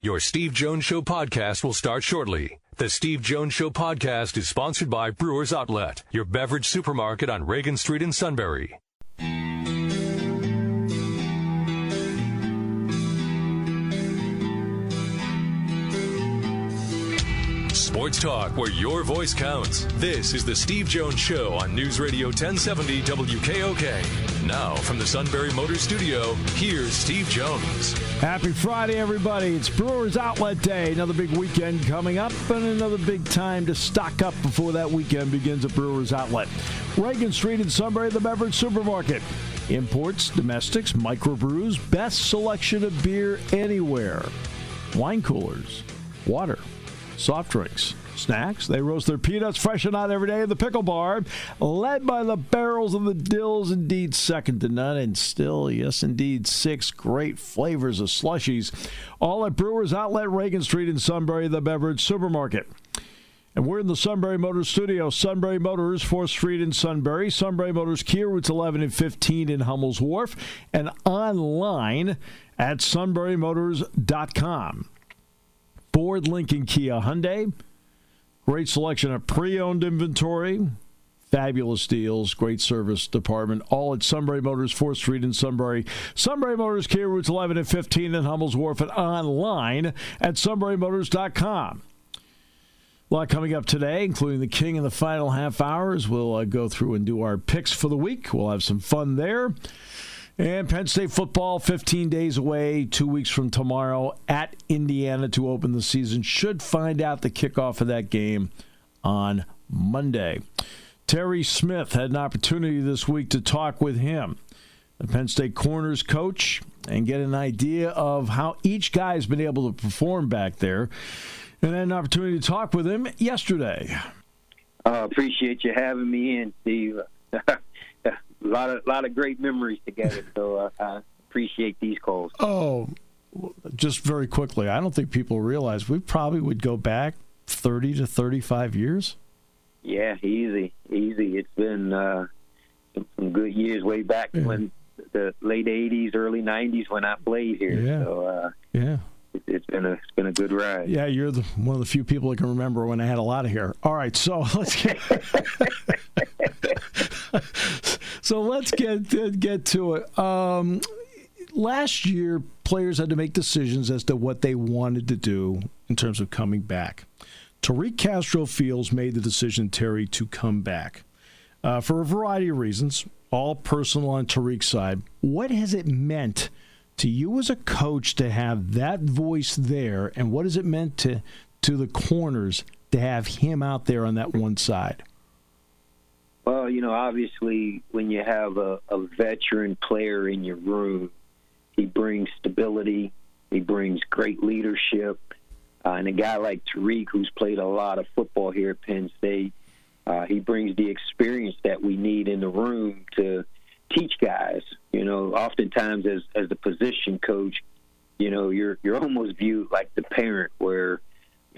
Your Steve Jones Show podcast will start shortly. The Steve Jones Show podcast is sponsored by Brewers Outlet, your beverage supermarket on Reagan Street in Sunbury. Sports talk where your voice counts. This is the Steve Jones Show on News Radio 1070 WKOK. Now from the Sunbury Motors Studio, here's Steve Jones. Happy Friday, everybody. It's Brewers Outlet Day. Another big weekend coming up and another big time to stock up before that weekend begins at Brewers Outlet. Reagan Street in Sunbury, the beverage supermarket. Imports, domestics, microbrews, best selection of beer anywhere. Wine coolers, water, soft drinks, snacks. They roast their peanuts fresh and hot every day in the pickle bar, led by the barrels of the dills, indeed second to none, and still, yes, indeed, 6 great flavors of slushies, all at Brewers Outlet, Reagan Street in Sunbury, the beverage supermarket. And we're in the Sunbury Motors Studio. Sunbury Motors, 4th Street in Sunbury. Sunbury Motors Kia, routes 11 and 15 in Hummel's Wharf, and online at sunburymotors.com. Ford, Lincoln, Kia, Hyundai. Great selection of pre-owned inventory. Fabulous deals. Great service department. All at Sunbury Motors, 4th Street in Sunbury. Sunbury Motors, Kia, routes 11 and 15 in Hummel's Wharf, and online at sunburymotors.com. A lot coming up today, including the King in the final half hours. We'll go through and do our picks for the week. We'll have some fun there. And Penn State football, 15 days away, 2 weeks from tomorrow at Indiana to open the season. Should find out the kickoff of that game on Monday. Terry Smith had an opportunity this week to talk with him, the Penn State corners coach, and get an idea of how each guy has been able to perform back there. And had an opportunity to talk with him yesterday. Appreciate you having me in, Steve. A lot of great memories together, so I appreciate these calls. Oh, just very quickly, I don't think people realize we probably would go back 30 to 35 years. Yeah, easy. It's been some good years way back when the late 80s, early 90s when I played here. Yeah. So, yeah. It's been a good ride. Yeah, you're one of the few people that can remember when I had a lot of hair. All right, so let's get to it. Last year, players had to make decisions as to what they wanted to do in terms of coming back. Tariq Castro-Fields made the decision, Terry, to come back for a variety of reasons, all personal on Tariq's side. What has it meant to you as a coach to have that voice there, and what has it meant to the corners to have him out there on that one side? Well, obviously when you have a veteran player in your room, he brings stability, he brings great leadership, and a guy like Tariq, who's played a lot of football here at Penn State, he brings the experience that we need in the room to teach guys. Oftentimes as the position coach, you're almost viewed like the parent, where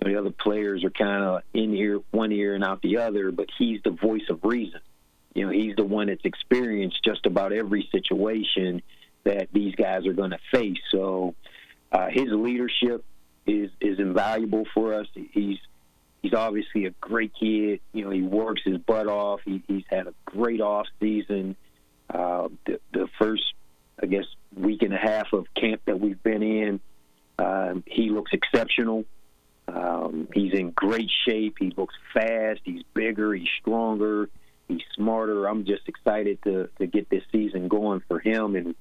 the other players are kind of in here one ear and out the other, but he's the voice of reason. He's the one that's experienced just about every situation that these guys are going to face. So his leadership is invaluable for us. He's obviously a great kid. He works his butt off. He's had a great off season. The first, I guess, week and a half of camp that we've been in, he looks exceptional. He's in great shape. He looks fast. He's bigger. He's stronger. He's smarter. I'm just excited to get this season going for him, and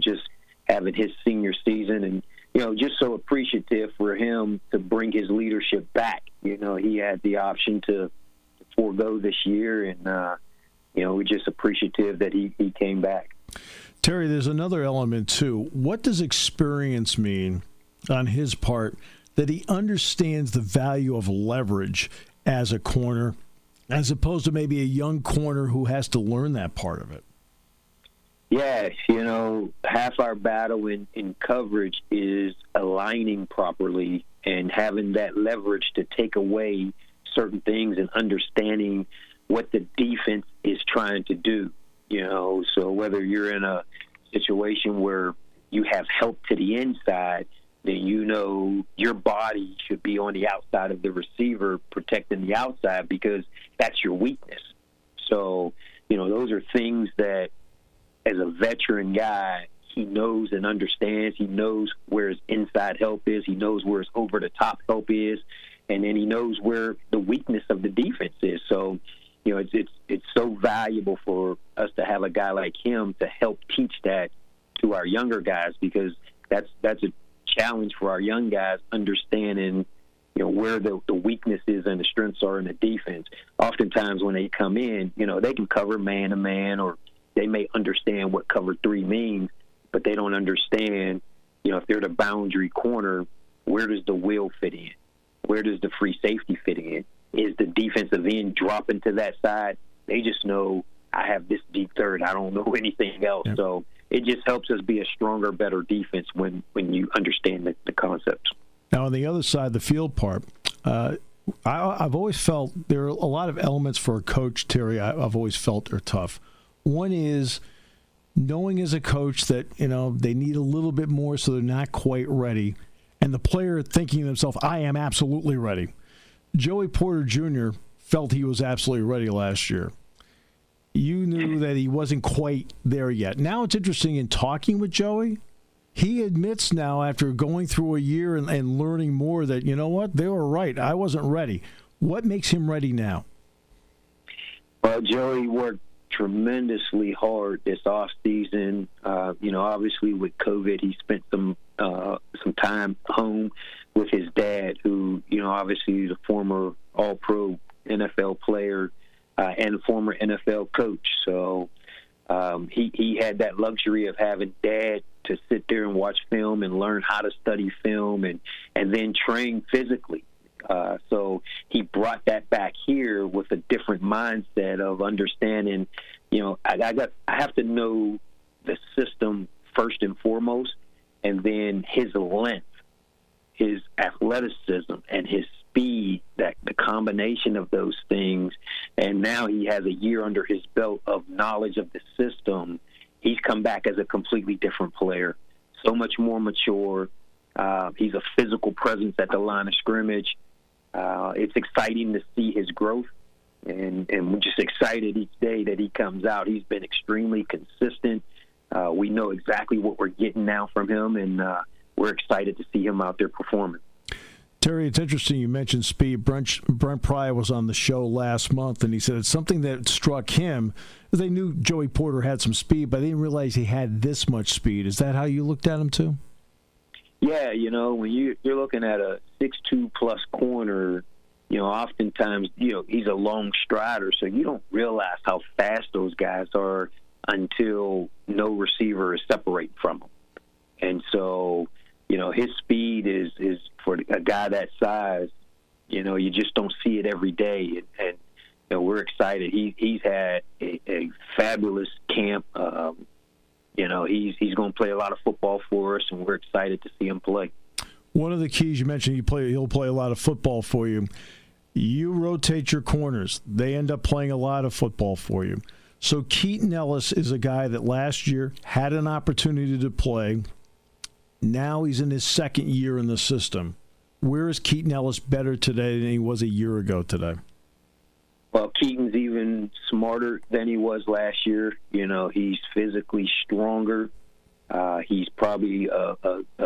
just having his senior season, and just so appreciative for him to bring his leadership back. He had the option to forego this year, and we're just appreciative that he came back. Terry, there's another element, too. What does experience mean on his part, that he understands the value of leverage as a corner, as opposed to maybe a young corner who has to learn that part of it? Yeah, half our battle in coverage is aligning properly and having that leverage to take away certain things and understanding what the defense is trying to do. So whether you're in a situation where you have help to the inside, then you know your body should be on the outside of the receiver, protecting the outside, because that's your weakness. So, those are things that, as a veteran guy, he knows and understands. He knows where his inside help is. He knows where his over-the-top help is. And then he knows where the weakness of the defense is. So, it's so valuable for us to have a guy like him to help teach that to our younger guys, because that's a challenge for our young guys, understanding, where the weaknesses and the strengths are in the defense. Oftentimes when they come in, they can cover man-to-man, or they may understand what cover 3 means, but they don't understand, if they're the boundary corner, where does the will fit in? Where does the free safety fit in? Is the defensive end dropping to that side? They just know, I have this deep third. I don't know anything else. Yep. So it just helps us be a stronger, better defense when you understand the concepts. Now, on the other side, the field part, I've always felt there are a lot of elements for a coach, Terry, I've always felt are tough. One is knowing as a coach that, they need a little bit more, so they're not quite ready. And the player thinking to himself, I am absolutely ready. Joey Porter Jr. felt he was absolutely ready last year. You knew that he wasn't quite there yet. Now it's interesting, in talking with Joey, he admits now, after going through a year and learning more, that, you know what, they were right. I wasn't ready. What makes him ready now? Well, Joey worked tremendously hard this off season. Obviously with COVID, he spent some time home with his dad, who, obviously is a former All-Pro NFL player and a former NFL coach. So he had that luxury of having dad to sit there and watch film and learn how to study film and then train physically. So he brought that back here with a different mindset of understanding, I have to know the system first and foremost, and then his length, his athleticism, and his speed, that the combination of those things. And now he has a year under his belt of knowledge of the system. He's come back as a completely different player, so much more mature. He's a physical presence at the line of scrimmage. It's exciting to see his growth, and we're just excited each day that he comes out. He's been extremely consistent. We know exactly what we're getting now from him, and we're excited to see him out there performing. Terry, it's interesting you mentioned speed. Brent Pryor was on the show last month, and he said it's something that struck him. They knew Joey Porter had some speed, but they didn't realize he had this much speed. Is that how you looked at him too? Yeah, when you're looking at a 6'2" plus corner, oftentimes, he's a long strider, so you don't realize how fast those guys are until no receiver is separating from him. And so, his speed is for a guy that size, you just don't see it every day. And we're excited. He's had a fabulous camp. He's going to play a lot of football for us, and we're excited to see him play. One of the keys you mentioned, he'll play a lot of football for you. You rotate your corners. They end up playing a lot of football for you. So Keaton Ellis is a guy that last year had an opportunity to play. Now he's in his second year in the system. Where is Keaton Ellis better today than he was a year ago today? Well, Keaton's even smarter than he was last year. He's physically stronger. He's probably a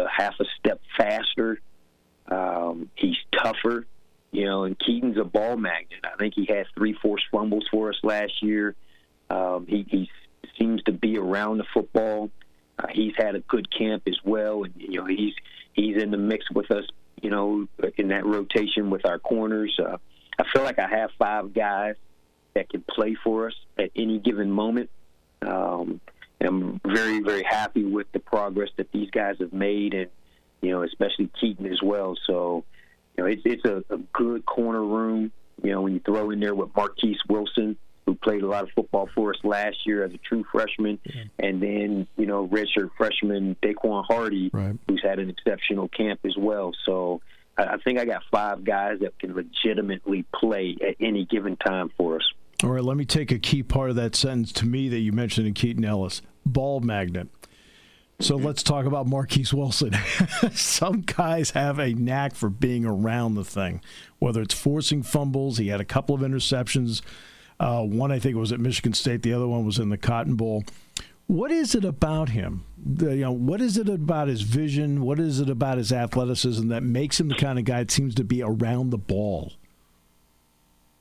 half a step faster. He's tougher. And Keaton's a ball magnet. I think he had 3 forced fumbles for us last year. He seems to be around the football. He's had a good camp as well, and he's in the mix with us. In that rotation with our corners. I feel like I have 5 guys that can play for us at any given moment. And I'm very, very happy with the progress that these guys have made, and especially Keaton as well. So it's a good corner room. When you throw in there with Marquise Wilson, who played a lot of football for us last year as a true freshman, and then, redshirt freshman Daquan Hardy, right, who's had an exceptional camp as well. So I think I got 5 guys that can legitimately play at any given time for us. All right, let me take a key part of that sentence to me that you mentioned in Keaton Ellis, ball magnet. So let's talk about Marquise Wilson. Some guys have a knack for being around the thing, whether it's forcing fumbles. He had a couple of interceptions. One, I think, was at Michigan State. The other one was in the Cotton Bowl. What is it about him? What is it about his vision? What is it about his athleticism that makes him the kind of guy that seems to be around the ball?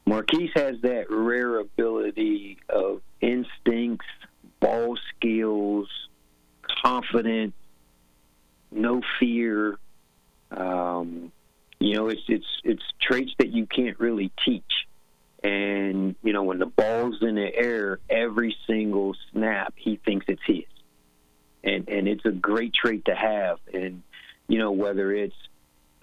Marquise has that rare ability of instincts, ball skills, confidence, no fear. It's traits that you can't really teach. And, when the ball's in the air, every single snap, he thinks it's his. And it's a great trait to have. And, whether it's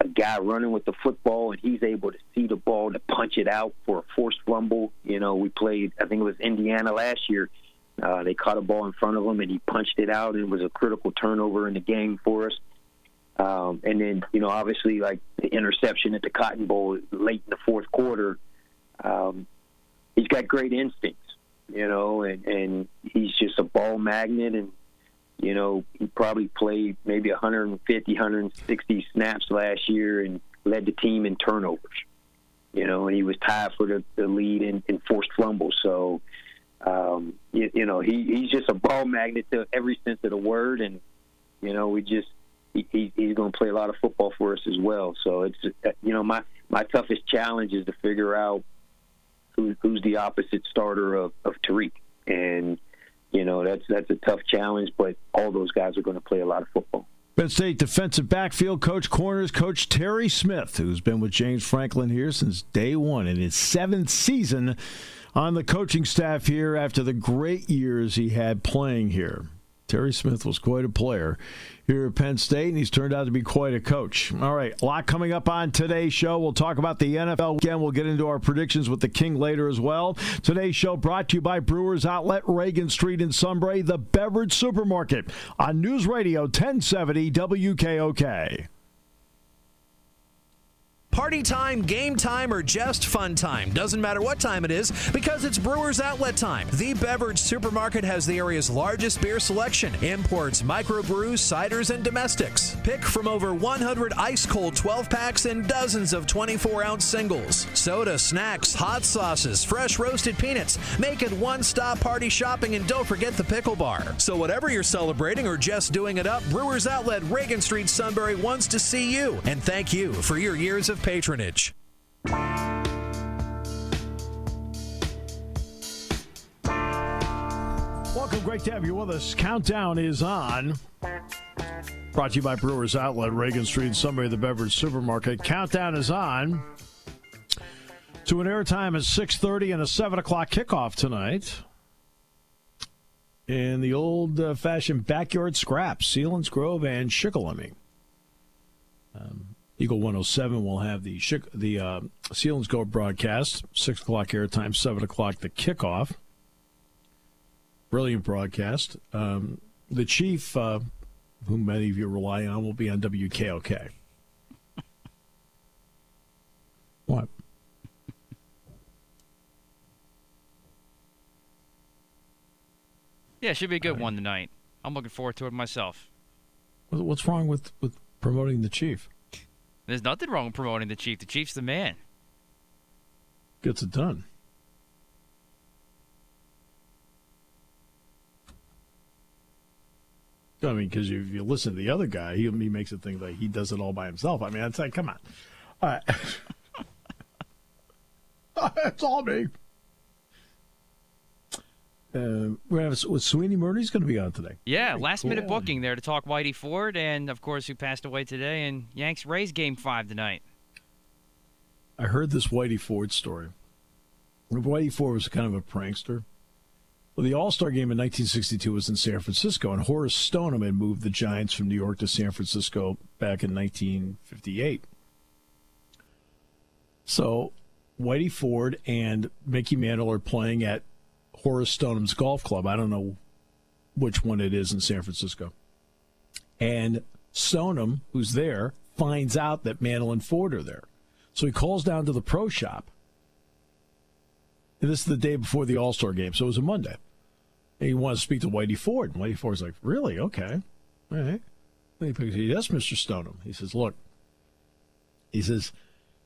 a guy running with the football and he's able to see the ball to punch it out for a forced fumble. We played, I think it was Indiana last year. They caught a ball in front of him and he punched it out, and it was a critical turnover in the game for us. And then, obviously, like the interception at the Cotton Bowl late in the fourth quarter, he's got great instincts, and he's just a ball magnet. And, he probably played maybe 150, 160 snaps last year and led the team in turnovers, and he was tied for the lead in forced fumbles. So, he's just a ball magnet to every sense of the word. And, he's going to play a lot of football for us as well. So it's, my toughest challenge is to figure out who's the opposite starter of Tariq. And, that's a tough challenge, but all those guys are going to play a lot of football. Penn State defensive backfield coach, corners coach Terry Smith, who's been with James Franklin here since day one in his 7th season on the coaching staff here after the great years he had playing here. Terry Smith was quite a player here at Penn State, and he's turned out to be quite a coach. All right, a lot coming up on today's show. We'll talk about the NFL weekend. We'll get into our predictions with the King later as well. Today's show brought to you by Brewers Outlet, Reagan Street in Sunbury, the beverage supermarket on News Radio 1070 WKOK. Party time, game time, or just fun time. Doesn't matter what time it is, because it's Brewers Outlet time. The beverage supermarket has the area's largest beer selection, imports, microbrews, ciders, and domestics. Pick from over 100 ice-cold 12-packs and dozens of 24-ounce singles. Soda, snacks, hot sauces, fresh roasted peanuts. Make it one-stop party shopping, and don't forget the pickle bar. So whatever you're celebrating or just doing it up, Brewers Outlet, Reagan Street, Sunbury wants to see you. And thank you for your years of patronage. Welcome, great to have you with us. Countdown is on. Brought to you by Brewers Outlet, Reagan Street, Sunbury, the beverage supermarket. Countdown is on to an airtime at 6:30 and a 7 o'clock kickoff tonight in the old-fashioned backyard scraps, Sealands Grove and Shikellamy. Eagle 107 will have the Sealands Grove broadcast, 6 o'clock airtime, 7 o'clock the kickoff. Brilliant broadcast. The Chief, whom many of you rely on, will be on WKOK. What? Yeah, it should be a good one tonight. I'm looking forward to it myself. What's wrong with promoting the Chief? There's nothing wrong with promoting the Chief. The Chief's the man. Gets it done. I mean, because if you listen to the other guy, he makes it think like he does it all by himself. I mean, it's like, come on. All right. It's all me. We're going to have Sweeney Murray's going to be on today. Yeah, last-minute booking there to talk Whitey Ford, and, of course, who passed away today, and Yanks-Rays Game 5 tonight. I heard this Whitey Ford story. Whitey Ford was kind of a prankster. Well, the All-Star Game in 1962 was in San Francisco, and Horace Stoneham had moved the Giants from New York to San Francisco back in 1958. So Whitey Ford and Mickey Mantle are playing at Horace Stoneham's golf club. I don't know which one it is in San Francisco. And Stoneham, who's there, finds out that Mantle and Ford are there. So he calls down to the pro shop. And this is the day before the All-Star game, so it was a Monday. And he wanted to speak to Whitey Ford. And Whitey Ford's like, really? Okay. All right. Yes, Mr. Stoneham. He says, look, he says,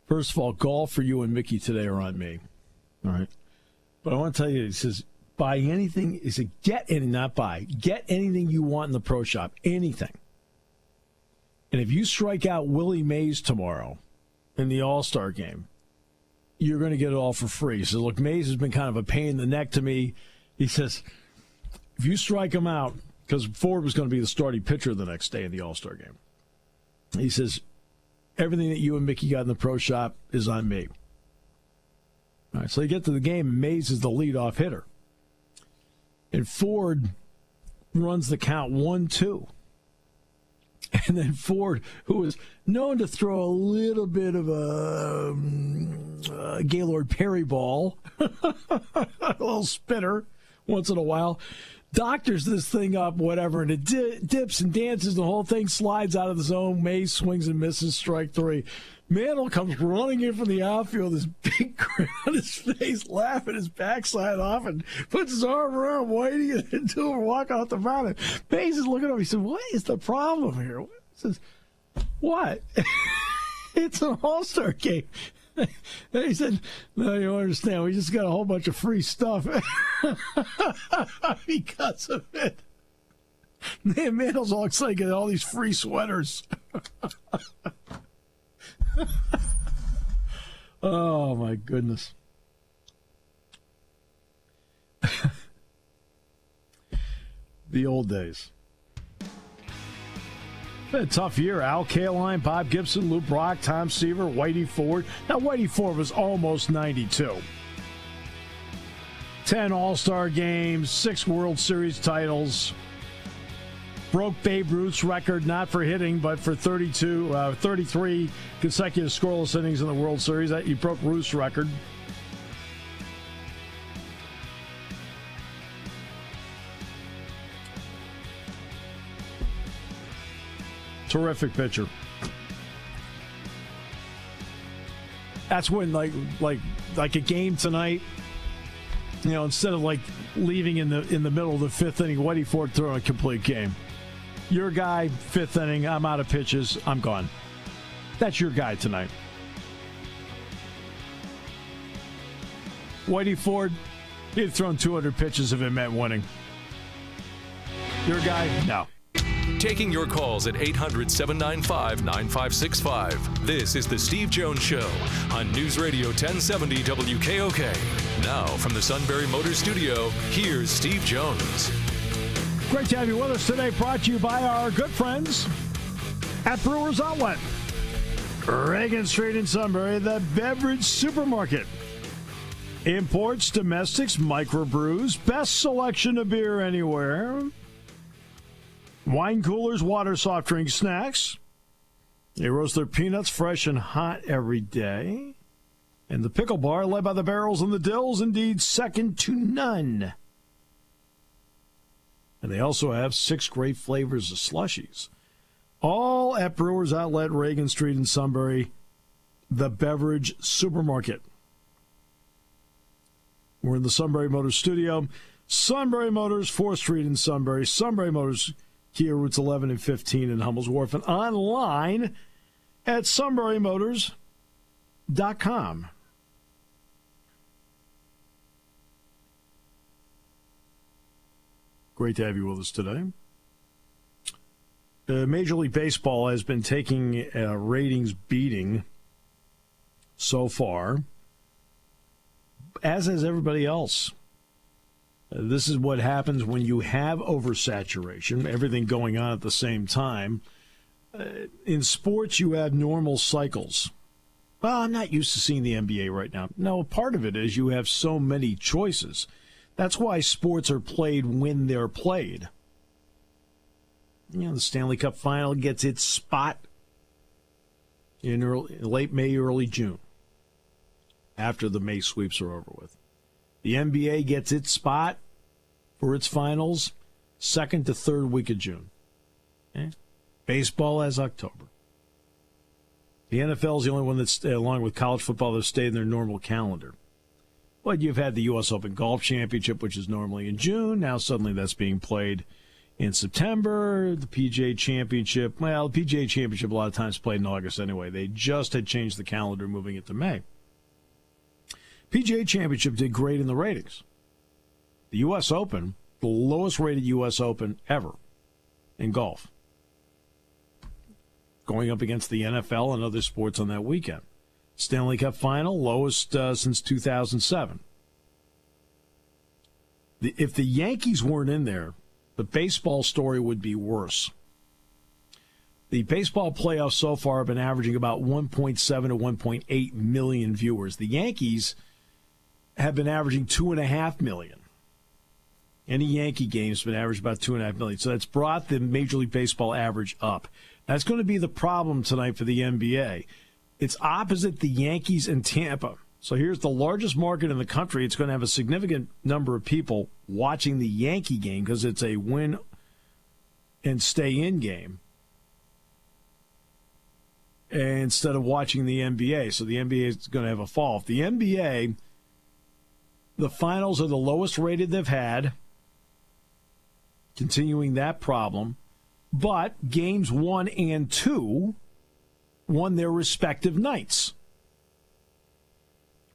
first of all, golf for you and Mickey today are on me. All right. But I want to tell you, he says, buy anything. He said, get anything you want in the pro shop, anything. And if you strike out Willie Mays tomorrow in the All-Star game, you're going to get it all for free. He says, look, Mays has been kind of a pain in the neck to me. He says, if you strike him out, because Ford was going to be the starting pitcher the next day in the All-Star game. He says, everything that you and Mickey got in the pro shop is on me. All right, so you get to the game, and Mays is the leadoff hitter. And Ford runs the count 1-2. And then Ford, who is known to throw a little bit of a Gaylord Perry ball, a little spinner once in a while, doctors this thing up, whatever, and it dips and dances. The whole thing slides out of the zone. Mays swings and misses, strike 3. Mantle comes running in from the outfield, this big grin on his face, laughing his backside off, and puts his arm around Whitey and two are walking off the mountain. Mays is looking up. He said, what is the problem here? He says, what? It's an All-Star game. And he said, no, you don't understand. We just got a whole bunch of free stuff because of it. Man, Mantle's all excited, getting all these free sweaters. Oh, my goodness. The old days. Been a tough year. Al Kaline, Bob Gibson, Lou Brock, Tom Seaver, Whitey Ford. Now, Whitey Ford was almost 92. 10 All-Star games, 6 World Series titles. Broke Babe Ruth's record, not for hitting, but for 33 consecutive scoreless innings in the World Series. He broke Ruth's record. Terrific pitcher. That's when, like a game tonight, you know, instead of like leaving in the middle of the 5th inning, Whitey Ford throwing a complete game. Your guy, 5th inning, I'm out of pitches, I'm gone. That's your guy tonight. Whitey Ford, he'd have thrown 200 pitches if it meant winning. Your guy, no. Taking your calls at 800-795-9565. This is the Steve Jones Show on News Radio 1070 WKOK. Now, from the Sunbury Motors Studio, here's Steve Jones. Great to have you with us today. Brought to you by our good friends at Brewers Outlet. Reagan Street in Sunbury, the beverage supermarket. Imports, domestics, microbrews, best selection of beer anywhere. Wine coolers, water, soft drink, snacks. They roast their peanuts fresh and hot every day. And the pickle bar, led by the barrels and the dills, indeed second to none. And they also have 6 great flavors of slushies. All at Brewers Outlet, Reagan Street in Sunbury, the beverage supermarket. We're in the Sunbury Motors studio. Sunbury Motors, 4th Street in Sunbury. Sunbury Motors, Kia routes 11 and 15 in Hummel's Wharf. And online at sunburymotors.com. Great to have you with us today. Major League Baseball has been taking a ratings beating so far, as has everybody else. This is what happens when you have oversaturation, everything going on at the same time. In sports, you have normal cycles. Well, I'm not used to seeing the NBA right now. No, part of it is you have so many choices. That's why sports are played when they're played. You know, the Stanley Cup Final gets its spot in late May, early June, after the May sweeps are over with. The NBA gets its spot for its finals second to third week of June. Okay? Baseball has October. The NFL is the only one that's, along with college football, that's stayed in their normal calendar. But you've had the U.S. Open Golf Championship, which is normally in June. Now suddenly that's being played in September. The PGA Championship, well, the PGA Championship a lot of times played in August anyway. They just had changed the calendar, moving it to May. PGA Championship did great in the ratings. The U.S. Open, the lowest rated U.S. Open ever in golf, going up against the NFL and other sports on that weekend. Stanley Cup final, lowest since 2007. If the Yankees weren't in there, the baseball story would be worse. The baseball playoffs so far have been averaging about 1.7 to 1.8 million viewers. The Yankees have been averaging 2.5 million. Any Yankee game has been averaged about 2.5 million. So that's brought the Major League Baseball average up. That's going to be the problem tonight for the NBA. It's opposite the Yankees and Tampa. So here's the largest market in the country. It's going to have a significant number of people watching the Yankee game because it's a win and stay in game instead of watching the NBA. So the NBA is going to have a fall. If the NBA, the finals are the lowest rated they've had, continuing that problem, but games 1 and 2 won their respective nights.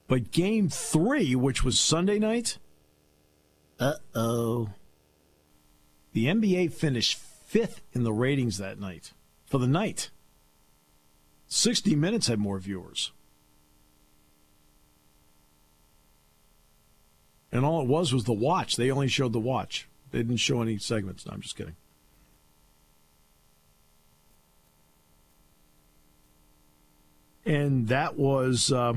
But game 3, which was Sunday night, the NBA finished 5th in the ratings that night, for the night. 60 Minutes had more viewers. And all it was the watch. They only showed the watch. They didn't show any segments. No, I'm just kidding. And that was a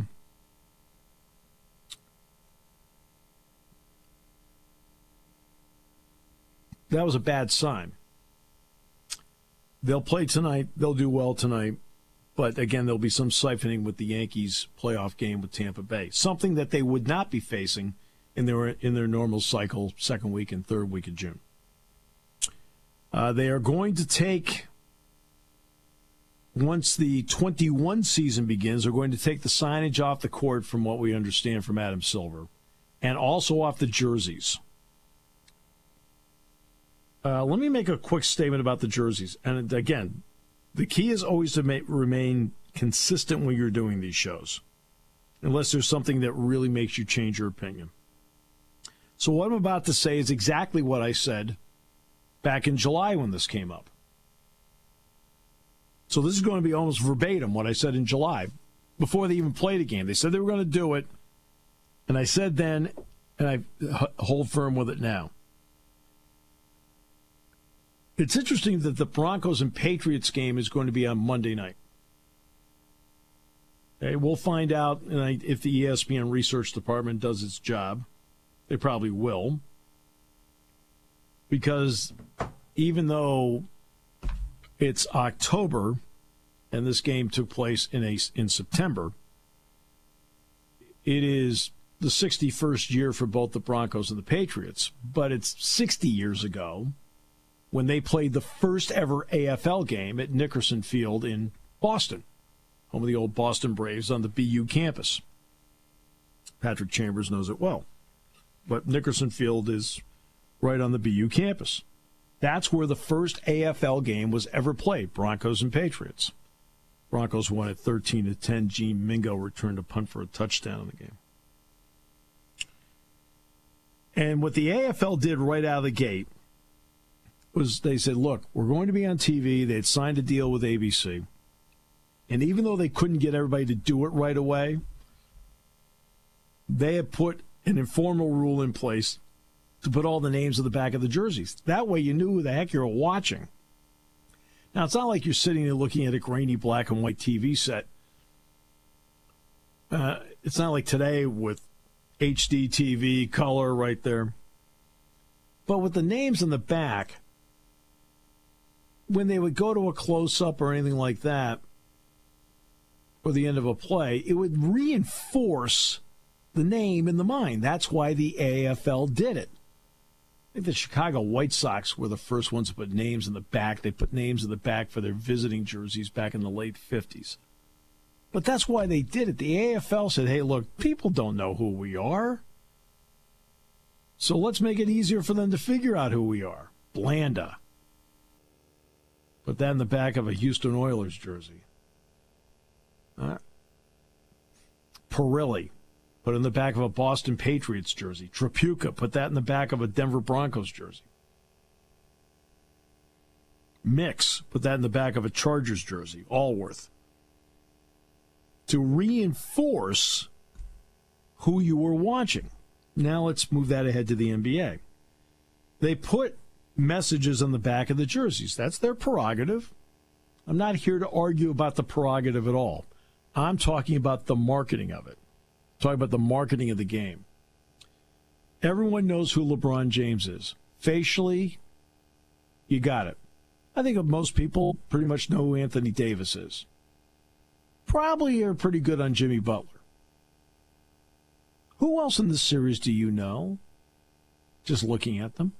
bad sign. They'll play tonight. They'll do well tonight. But, again, there'll be some siphoning with the Yankees' playoff game with Tampa Bay, something that they would not be facing in their normal cycle, second week and third week of June. They are going to take, once the 21 season begins, they're going to take the signage off the court, from what we understand from Adam Silver, and also off the jerseys. Let me make a quick statement about the jerseys. And, again, the key is always to remain consistent when you're doing these shows, unless there's something that really makes you change your opinion. So what I'm about to say is exactly what I said back in July when this came up. So this is going to be almost verbatim what I said in July, before they even played a game. They said they were going to do it, and I said then, and I hold firm with it now. It's interesting that the Broncos and Patriots game is going to be on Monday night. Okay, we'll find out if the ESPN research department does its job. They probably will. Because even though it's October and this game took place in September, it is the 61st year for both the Broncos and the Patriots. But it's 60 years ago when they played the first ever AFL game at Nickerson Field in Boston, home of the old Boston Braves on the BU campus. Patrick Chambers knows it well. But Nickerson Field is right on the BU campus. That's where the first AFL game was ever played, Broncos and Patriots. Broncos won at 13-10. Gene Mingo returned a punt for a touchdown in the game. And what the AFL did right out of the gate was they said, look, we're going to be on TV. They had signed a deal with ABC. And even though they couldn't get everybody to do it right away, they had put an informal rule in place to put all the names on the back of the jerseys. That way you knew who the heck you were watching. Now, it's not like you're sitting there looking at a grainy black and white TV set. It's not like today with HD TV, color right there. But with the names on the back, when they would go to a close-up or anything like that, or the end of a play, it would reinforce the name in the mind. That's why the AFL did it. I think the Chicago White Sox were the first ones to put names in the back. They put names in the back for their visiting jerseys back in the late 50s. But that's why they did it. The AFL said, hey, look, people don't know who we are. So let's make it easier for them to figure out who we are. Blanda. Put that in the back of a Houston Oilers jersey. Perilli. Put it in the back of a Boston Patriots jersey. Trapuka. Put that in the back of a Denver Broncos jersey. Mix. Put that in the back of a Chargers jersey. Allworth. To reinforce who you were watching. Now let's move that ahead to the NBA. They put messages on the back of the jerseys. That's their prerogative. I'm not here to argue about the prerogative at all. I'm talking about the marketing of it. I'm talking about the marketing of the game. Everyone knows who LeBron James is. Facially, you got it. I think most people pretty much know who Anthony Davis is. Probably are pretty good on Jimmy Butler. Who else in this series do you know? Just looking at them.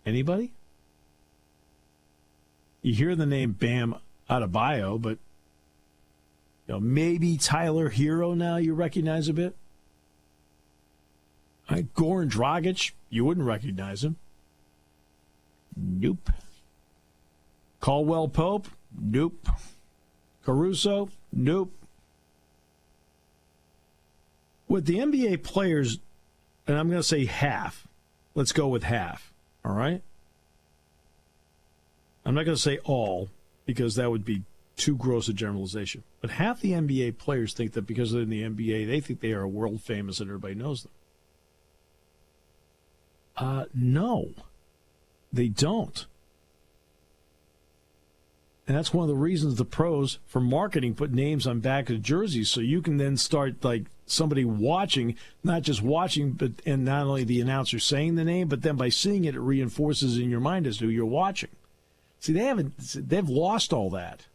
Anybody? You hear the name Bam Adebayo, but maybe Tyler Hero now you recognize a bit. Goran Dragic, you wouldn't recognize him. Nope. Caldwell Pope? Nope. Caruso? Nope. With the NBA players, and I'm going to say half. Let's go with half. All right? I'm not going to say all, because that would be too gross a generalization. But half the NBA players think that because they're in the NBA, they think they are world famous and everybody knows them. No, they don't. And that's one of the reasons the pros for marketing put names on back of jerseys, so you can then start like somebody watching, not just watching, but and not only the announcer saying the name, but then by seeing it, it reinforces in your mind as to who you're watching. See, they've lost all that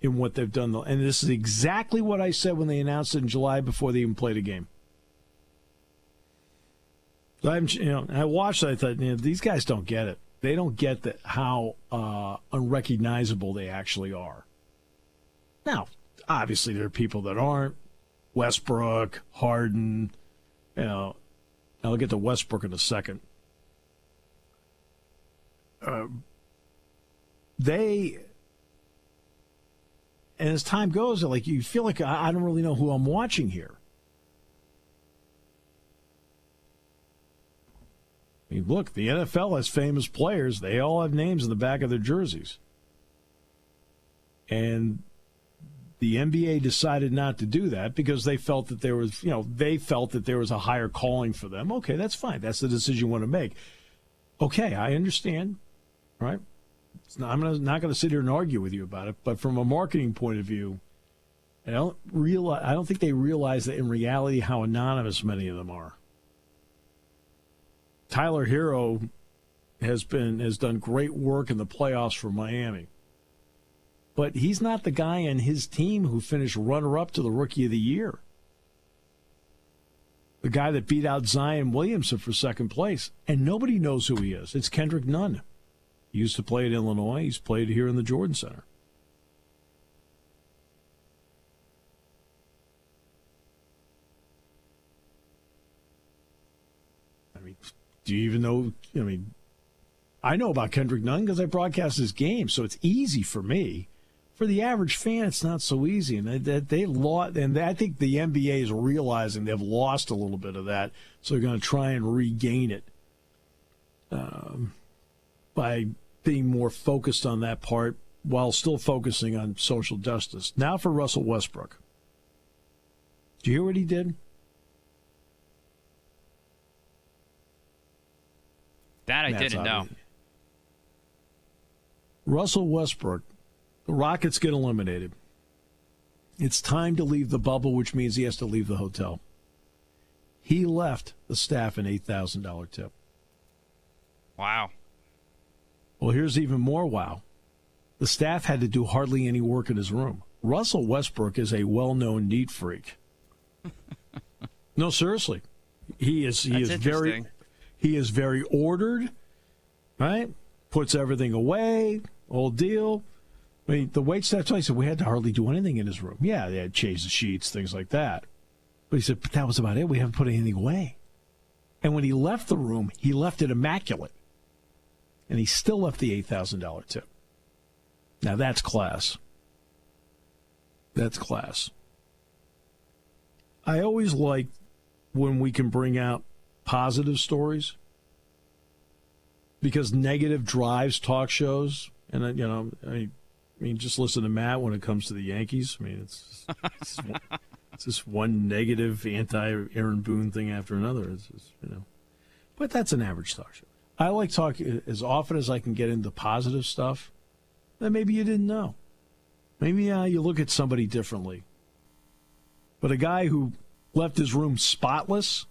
in what they've done, and this is exactly what I said when they announced it in July before they even played a game. I watched it. I thought, these guys don't get it. They don't get how unrecognizable they actually are. Now, obviously, there are people that aren't. Westbrook, Harden, I'll get to Westbrook in a second. And as time goes, like you feel like I don't really know who I'm watching here. I mean, look, the NFL has famous players. They all have names in the back of their jerseys. And the NBA decided not to do that because they felt that there was, a higher calling for them. Okay, that's fine. That's the decision you want to make. Okay, I understand. Right? I'm not going to sit here and argue with you about it. But from a marketing point of view, I don't think they realize that in reality how anonymous many of them are. Tyler Hero has done great work in the playoffs for Miami. But he's not the guy on his team who finished runner-up to the Rookie of the Year. The guy that beat out Zion Williamson for second place. And nobody knows who he is. It's Kendrick Nunn. He used to play at Illinois. He's played here in the Jordan Center. I mean, do you even know? I know about Kendrick Nunn because I broadcast his game, so it's easy for me. For the average fan, it's not so easy, and they lost. And I think the NBA is realizing they've lost a little bit of that, so they're going to try and regain it by being more focused on that part while still focusing on social justice. Now for Russell Westbrook. Did you hear what he did? That I didn't know. Russell Westbrook, the Rockets get eliminated. It's time to leave the bubble, which means he has to leave the hotel. He left the staff an $8,000 tip. Wow. Well, here's even more wow. The staff had to do hardly any work in his room. Russell Westbrook is a well-known neat freak. No, seriously. He is very ordered, right? Puts everything away, old deal. I mean, the waitstaff said we had to hardly do anything in his room. Yeah, they had changed the sheets, things like that. But he said, but that was about it. We haven't put anything away. And when he left the room, he left it immaculate. and he still left the $8,000 tip. Now, that's class. That's class. I always like when we can bring out positive stories because negative drives talk shows. And, I mean, just listen to Matt when it comes to the Yankees. I mean, it's just one negative anti-Aaron Boone thing after another. It's just, But that's an average talk show. I like talking as often as I can get into positive stuff that maybe you didn't know. Maybe you look at somebody differently. But a guy who left his room spotless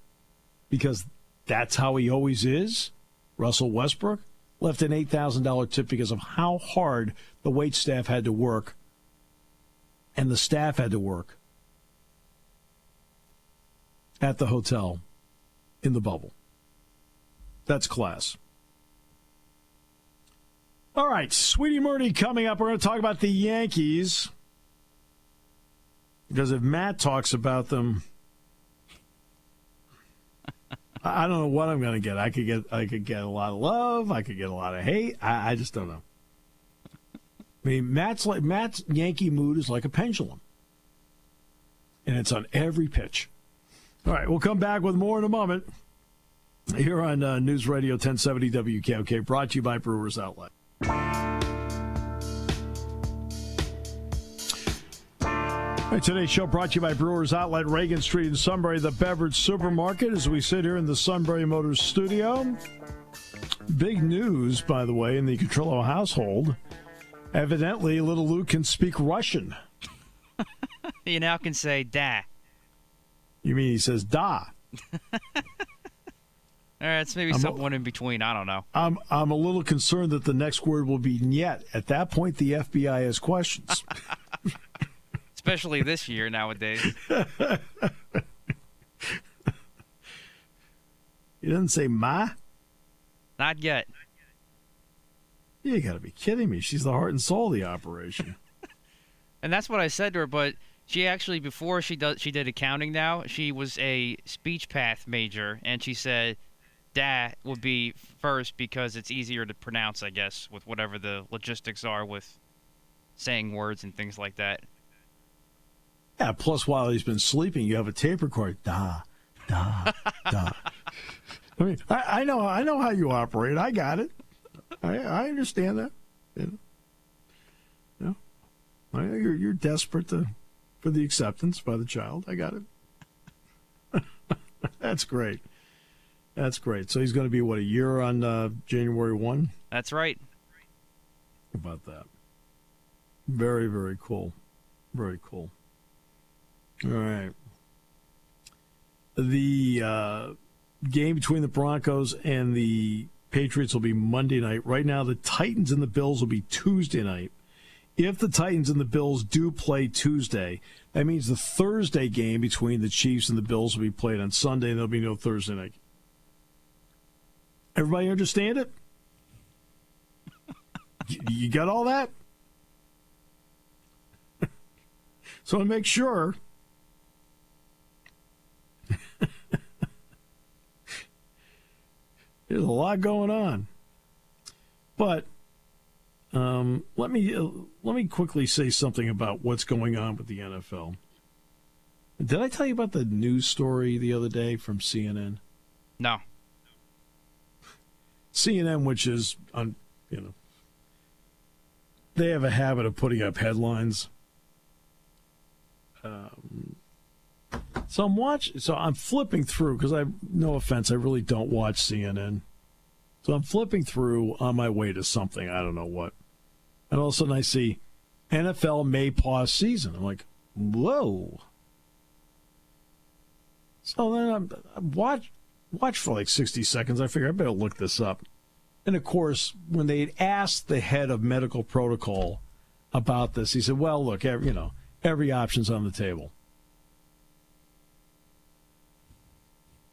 because that's how he always is, Russell Westbrook, left an $8,000 tip because of how hard the wait staff had to work and the staff had to work at the hotel in the bubble. That's class. All right, Sweetie Murdy coming up. We're going to talk about the Yankees. Because if Matt talks about them, I don't know what I'm going to get. I could get a lot of love. I could get a lot of hate. I just don't know. I mean, Matt's Yankee mood is like a pendulum, and it's on every pitch. All right, we'll come back with more in a moment here on News Radio 1070 WKOK, brought to you by Brewers Outlet. All right, today's show brought to you by Brewers Outlet, Reagan Street in Sunbury, the beverage supermarket, as we sit here in the Sunbury Motors studio. Big news, by the way, in the Cotrillo household. Evidently, little Luke can speak Russian. You now can say da. You mean he says da? All right, it's maybe someone in between. I don't know. I'm a little concerned that the next word will be "niet." At that point, the FBI has questions. Especially this year nowadays. He doesn't say ma? Not yet. You got to be kidding me. She's the heart and soul of the operation. And that's what I said to her, but she actually, before she did accounting now, she was a speech path major, and she said da would be first because it's easier to pronounce, I guess, with whatever the logistics are with saying words and things like that. Yeah, plus while he's been sleeping, you have a tape recorder. Da, da, da. I mean, I know how you operate. I got it. I understand that. You're desperate for the acceptance by the child. I got it. That's great. That's great. So he's going to be, a year on January 1? That's right. How about that? Very, very cool. Very cool. All right. The game between the Broncos and the Patriots will be Monday night. Right now, the Titans and the Bills will be Tuesday night. If the Titans and the Bills do play Tuesday, that means the Thursday game between the Chiefs and the Bills will be played on Sunday, and there'll be no Thursday night. Everybody understand it? You got all that? So to make sure, there's a lot going on. But let me quickly say something about what's going on with the NFL. Did I tell you about the news story the other day from CNN? No. CNN, which is, they have a habit of putting up headlines. So I'm flipping through because no offense, I really don't watch CNN. So I'm flipping through on my way to something, I don't know what. And all of a sudden I see NFL may pause season. I'm like, whoa. So then I watch for like 60 seconds. I figure I better look this up. And of course, when they had asked the head of medical protocol about this, he said, well, look, every option's on the table.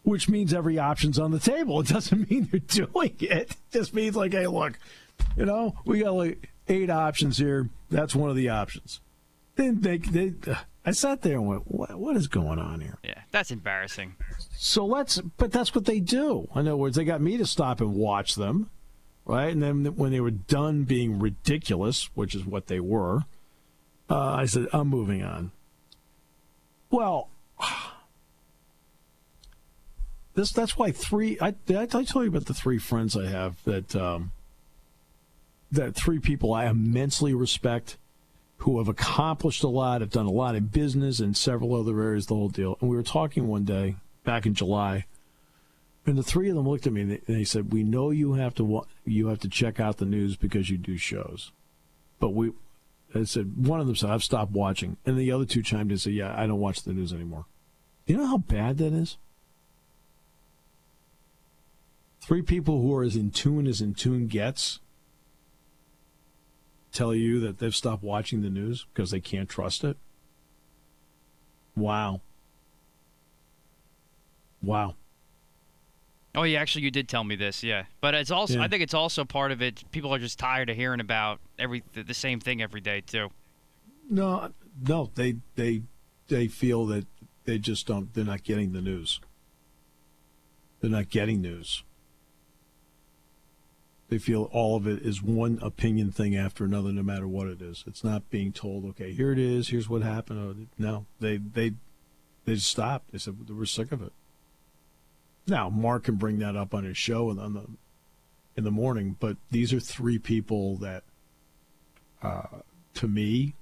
Which means every option's on the table. It doesn't mean they're doing it. It just means like, hey, look, we got like 8 options here. That's one of the options. Then I sat there and went, what is going on here? Yeah, that's embarrassing. But that's what they do. In other words, they got me to stop and watch them. right? And then when they were done being ridiculous, which is what they were, I said, I'm moving on. Well, that's why did I tell you about the three friends I have that three people I immensely respect, who have accomplished a lot, have done a lot in business and several other areas, the whole deal. And we were talking one day back in July, and the three of them looked at me and they said, "We know you have to check out the news because you do shows, but I said, one of them said, I've stopped watching. And the other two chimed in and said, yeah, I don't watch the news anymore. You know how bad that is? Three people who are as in tune gets tell you that they've stopped watching the news because they can't trust it. Wow. Oh, yeah, actually, you did tell me this, yeah. But it's also, yeah. I think it's also part of it. People are just tired of hearing about the same thing every day, too. No, they feel that they just don't. They're not getting the news. They're not getting news. They feel all of it is one opinion thing after another, no matter what it is. It's not being told, okay, here it is. Here's what happened. No, they just stopped. They said we're sick of it. Now, Mark can bring that up on his show in the morning, but these are three people that, to me,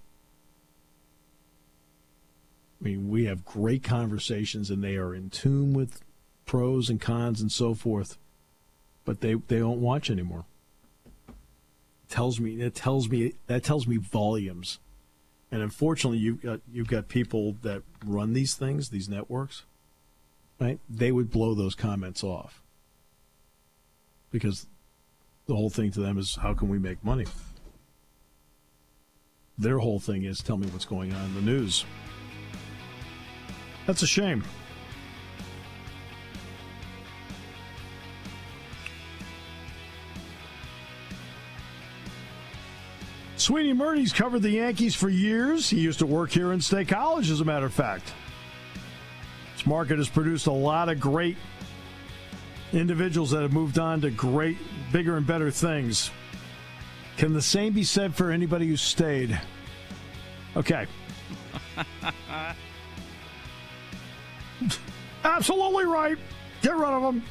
I mean, we have great conversations, and they are in tune with pros and cons and so forth, but they don't watch anymore. That tells me volumes, and unfortunately, you've got people that run these things, these networks. Right? They would blow those comments off because the whole thing to them is, how can we make money? Their whole thing is, tell me what's going on in the news. That's a shame. Sweeney Murdy's covered the Yankees for years. He used to work here in State College, as a matter of fact. Market has produced a lot of great individuals that have moved on to great, bigger and better things. Can the same be said for anybody who stayed? Okay. Absolutely right. Get rid of them.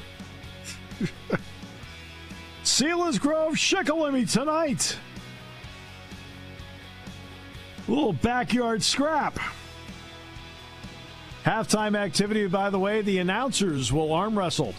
Sealands Grove, Shikellamy tonight. A little backyard scrap. Halftime activity, by the way, the announcers will arm wrestle.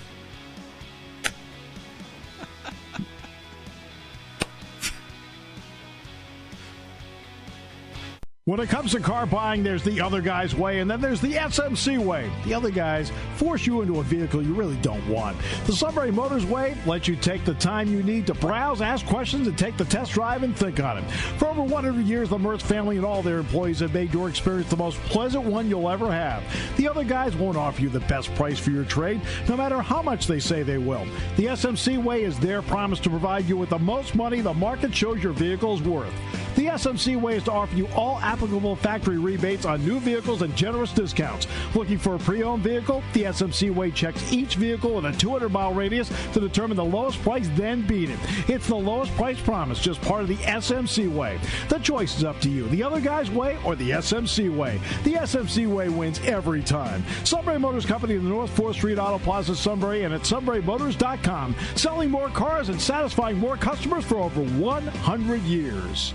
When it comes to car buying, there's the other guy's way, and then there's the SMC way. The other guys force you into a vehicle you really don't want. The Sunbury Motors way lets you take the time you need to browse, ask questions, and take the test drive and think on it. For over 100 years, the Mertz family and all their employees have made your experience the most pleasant one you'll ever have. The other guys won't offer you the best price for your trade, no matter how much they say they will. The SMC way is their promise to provide you with the most money the market shows your vehicle is worth. The SMC way is to offer you all applicable factory rebates on new vehicles and generous discounts. Looking for a pre-owned vehicle? The SMC way checks each vehicle in a 200-mile radius to determine the lowest price, then beat it. It's the lowest price promise, just part of the SMC way. The choice is up to you. The other guy's way or the SMC way. The SMC way wins every time. Sunbury Motors Company in the North 4th Street Auto Plaza, Sunbury, and at sunburymotors.com. Selling more cars and satisfying more customers for over 100 years.